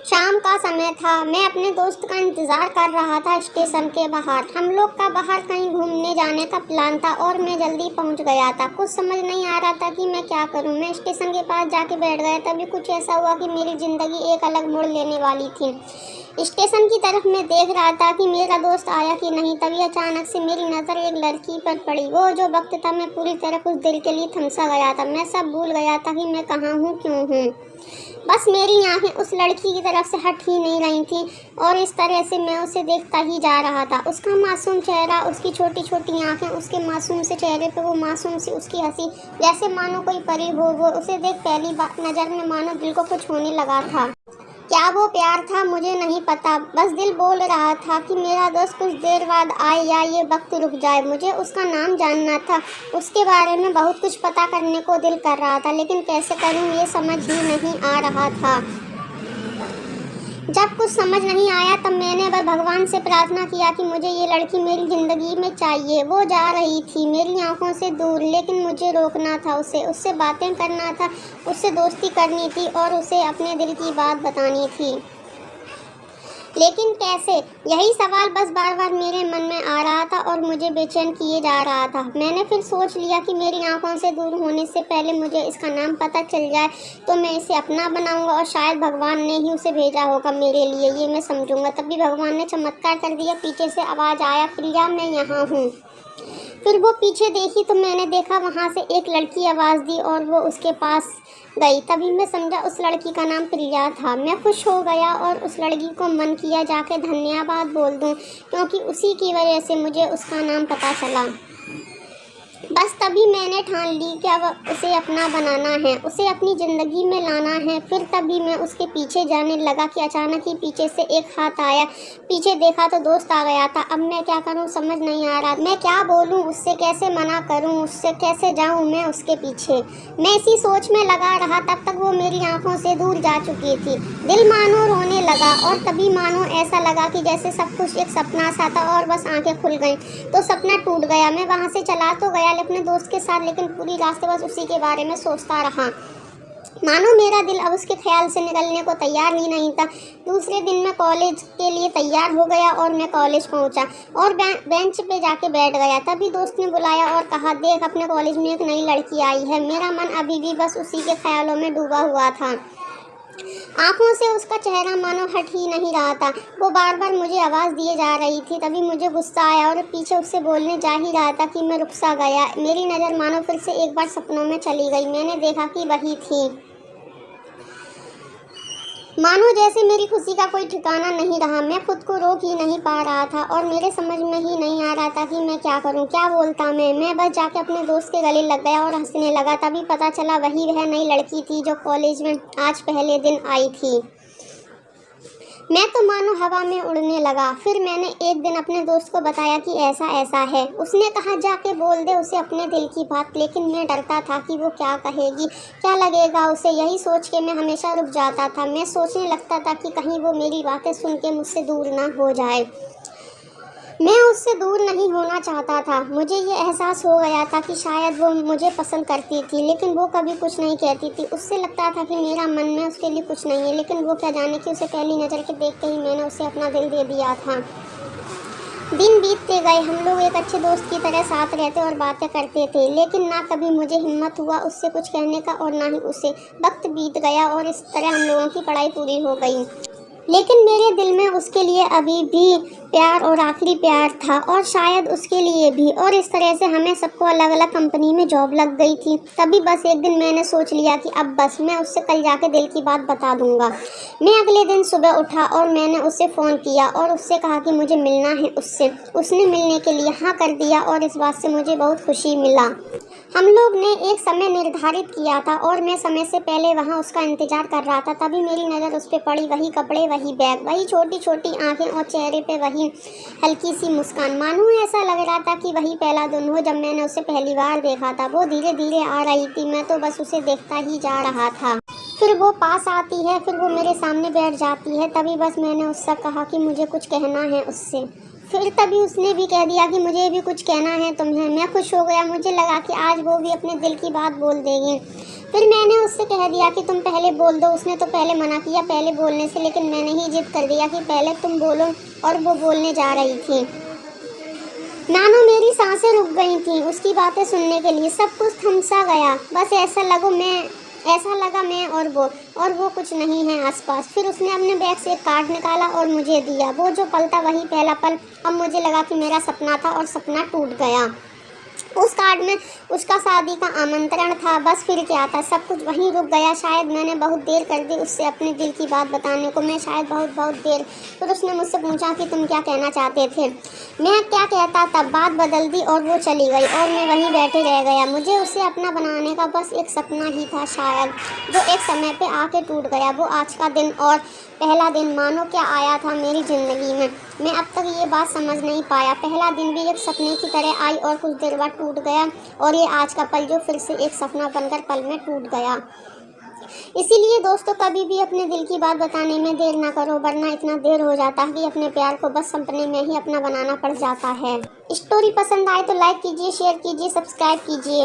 शाम का समय था। मैं अपने दोस्त का इंतज़ार कर रहा था स्टेशन के बाहर। हम लोग का बाहर कहीं घूमने जाने का प्लान था और मैं जल्दी पहुंच गया था। कुछ समझ नहीं आ रहा था कि मैं क्या करूं। मैं स्टेशन के पास जाके बैठ गया। तभी कुछ ऐसा हुआ कि मेरी ज़िंदगी एक अलग मोड़ लेने वाली थी। स्टेशन की तरफ मैं देख रहा था कि मेरा दोस्त आया कि नहीं। तभी अचानक से मेरी नज़र एक लड़की पर पड़ी। वो जो वक्त था, मैं पूरी तरह उस दिल के लिए थमसा गया था। मैं सब भूल गया था कि मैं कहाँ हूँ, क्यों हूँ। बस मेरी आंखें उस लड़की की तरफ से हट ही नहीं रही थीं और इस तरह से मैं उसे देखता ही जा रहा था। उसका मासूम चेहरा, उसकी छोटी छोटी आंखें, उसके मासूम से चेहरे पे वो मासूम सी उसकी हंसी, जैसे मानो कोई परी हो। वो उसे देख पहली बार नज़र में मानो दिल को कुछ होने लगा था। क्या वो प्यार था? मुझे नहीं पता। बस दिल बोल रहा था कि मेरा दोस्त कुछ देर बाद आए या ये वक्त रुक जाए। मुझे उसका नाम जानना था। उसके बारे में बहुत कुछ पता करने को दिल कर रहा था, लेकिन कैसे करूं ये समझ ही नहीं आ रहा था। जब कुछ समझ नहीं आया तब मैंने बस भगवान से प्रार्थना किया कि मुझे ये लड़की मेरी ज़िंदगी में चाहिए। वो जा रही थी मेरी आंखों से दूर, लेकिन मुझे रोकना था उसे। उससे बातें करना था, उससे दोस्ती करनी थी और उसे अपने दिल की बात बतानी थी। लेकिन कैसे? यही सवाल बस बार बार मेरे मन में आ रहा था और मुझे बेचैन किए जा रहा था। मैंने फिर सोच लिया कि मेरी आंखों से दूर होने से पहले मुझे इसका नाम पता चल जाए तो मैं इसे अपना बनाऊंगा और शायद भगवान ने ही उसे भेजा होगा मेरे लिए, ये मैं समझूंगा। तभी भगवान ने चमत्कार कर दिया। पीछे से आवाज़ आया, प्रिया मैं यहाँ हूँ। फिर वो पीछे देखी तो मैंने देखा वहाँ से एक लड़की आवाज़ दी और वो उसके पास गई। तभी मैं समझा उस लड़की का नाम प्रिया था। मैं खुश हो गया और उस लड़की को मन किया जाके धन्यवाद बोल दूं, क्योंकि उसी की वजह से मुझे उसका नाम पता चला। बस तभी मैंने ठान ली कि अब उसे अपना बनाना है, उसे अपनी ज़िंदगी में लाना है। फिर तभी मैं उसके पीछे जाने लगा कि अचानक ही पीछे से एक हाथ आया। पीछे देखा तो दोस्त आ गया था। अब मैं क्या करूं समझ नहीं आ रहा। मैं क्या बोलूं उससे, कैसे मना करूं उससे, कैसे जाऊं मैं उसके पीछे। मैं इसी सोच में लगा रहा। तब तक वो मेरी आंखों से दूर जा चुकी थी। दिल मानो रोने लगा और तभी मानो ऐसा लगा कि जैसे सब कुछ एक सपना सा था और बस आंखें खुल गईं तो सपना टूट गया। मैं वहाँ से चला तो गया अपने दोस्त के साथ, लेकिन पूरी रास्ते बस उसी के बारे में सोचता रहा। मानो मेरा दिल अब उसके ख्याल से निकलने को तैयार ही नहीं था। दूसरे दिन मैं कॉलेज के लिए तैयार हो गया और मैं कॉलेज पहुंचा और बेंच पे जाके बैठ गया। तभी दोस्त ने बुलाया और कहा, देख अपने कॉलेज में एक नई लड़की आई है। मेरा मन अभी भी बस उसी के ख्यालों में डूबा हुआ था। आंखों से उसका चेहरा मानो हट ही नहीं रहा था। वो बार बार मुझे आवाज़ दिए जा रही थी। तभी मुझे गुस्सा आया और पीछे उससे बोलने जा ही रहा था कि मैं रुक सा गया। मेरी नज़र मानो फिर से एक बार सपनों में चली गई। मैंने देखा कि वही थी। मानो जैसे मेरी खुशी का कोई ठिकाना नहीं रहा। मैं खुद को रोक ही नहीं पा रहा था और मेरे समझ में ही नहीं आ रहा था कि मैं क्या करूं, क्या बोलता मैं बस जाके अपने दोस्त के गले लग गया और हंसने लगा। तभी पता चला वही वह नई लड़की थी जो कॉलेज में आज पहले दिन आई थी। मैं तो मानो हवा में उड़ने लगा। फिर मैंने एक दिन अपने दोस्त को बताया कि ऐसा ऐसा है। उसने कहा, जाके बोल दे उसे अपने दिल की बात। लेकिन मैं डरता था कि वो क्या कहेगी, क्या लगेगा उसे। यही सोच के मैं हमेशा रुक जाता था। मैं सोचने लगता था कि कहीं वो मेरी बातें सुन के मुझसे दूर ना हो जाए। मैं उससे दूर नहीं होना चाहता था। मुझे ये एहसास हो गया था कि शायद वो मुझे पसंद करती थी, लेकिन वो कभी कुछ नहीं कहती थी। उससे लगता था कि मेरा मन में उसके लिए कुछ नहीं है, लेकिन वो क्या जाने कि उसे पहली नज़र के देखते ही मैंने उसे अपना दिल दे दिया था। दिन बीतते गए। हम लोग एक अच्छे दोस्त की तरह साथ रहते और बातें करते थे, लेकिन ना कभी मुझे हिम्मत हुआ उससे कुछ कहने का और ना ही उसे। वक्त बीत गया और इस तरह हम लोगों की पढ़ाई पूरी हो गई, लेकिन मेरे दिल में उसके लिए अभी भी प्यार और आखिरी प्यार था और शायद उसके लिए भी। और इस तरह से हमें सबको अलग अलग कंपनी में जॉब लग गई थी। तभी बस एक दिन मैंने सोच लिया कि अब बस मैं उससे कल जाके दिल की बात बता दूंगा। मैं अगले दिन सुबह उठा और मैंने उससे फ़ोन किया और उससे कहा कि मुझे मिलना है उससे। उसने मिलने के लिए हाँ कर दिया और इस बात से मुझे बहुत खुशी मिला। हम लोग ने एक समय निर्धारित किया था और मैं समय से पहले वहाँ उसका इंतज़ार कर रहा था। तभी मेरी नज़र उस पर पड़ी। वही कपड़े, वही बैग, वही छोटी छोटी आंखें और चेहरे पे वही हल्की सी मुस्कान। मानो ऐसा लग रहा था कि वही पहला दिन हो जब मैंने उसे पहली बार देखा था। वो धीरे धीरे आ रही थी। मैं तो बस उसे देखता ही जा रहा था। फिर वो पास आती है, फिर वो मेरे सामने बैठ जाती है। तभी बस मैंने उससे कहा कि मुझे कुछ कहना है उससे। फिर तभी उसने भी कह दिया कि मुझे भी कुछ कहना है तुम्हें। मैं खुश हो गया। मुझे लगा कि आज वो भी अपने दिल की बात बोल देगी। फिर मैंने उससे कह दिया कि तुम पहले बोल दो। उसने तो पहले मना किया पहले बोलने से, लेकिन मैंने ही जिद कर दिया कि पहले तुम बोलो, और वो बोलने जा रही थी। नानो मेरी सांसें रुक गई थी उसकी बातें सुनने के लिए। सब कुछ थम सा गया। बस ऐसा लगा मैं और वो कुछ नहीं है आसपास। फिर उसने अपने बैग से एक कार्ड निकाला और मुझे दिया। वो जो पल था वही पहला पल। अब मुझे लगा कि मेरा सपना था और सपना टूट गया। उस कार्ड में उसका शादी का आमंत्रण था। बस फिर क्या था, सब कुछ वहीं रुक गया। शायद मैंने बहुत देर कर दी उससे अपने दिल की बात बताने को। मैं शायद बहुत देर। फिर उसने मुझसे पूछा कि तुम क्या कहना चाहते थे। मैं क्या कहता, तब बात बदल दी और वो चली गई और मैं वहीं बैठे रह गया। मुझे उसे अपना बनाने का बस एक सपना ही था शायद, जो एक समय पे आके टूट गया। वो आज का दिन और पहला दिन मानो क्या आया था मेरी ज़िंदगी में। मैं अब तक ये बात समझ नहीं पाया। पहला दिन भी एक सपने की तरह आई और कुछ देर बाद टूट गया, और ये आज का पल जो फिर से एक सपना बनकर पल में टूट गया। इसीलिए दोस्तों, कभी भी अपने दिल की बात बताने में देर ना करो, वरना इतना देर हो जाता है कि अपने प्यार को बस सपने में ही अपना बनाना पड़ जाता है। स्टोरी पसंद आए तो लाइक कीजिए, शेयर कीजिए, सब्सक्राइब कीजिए।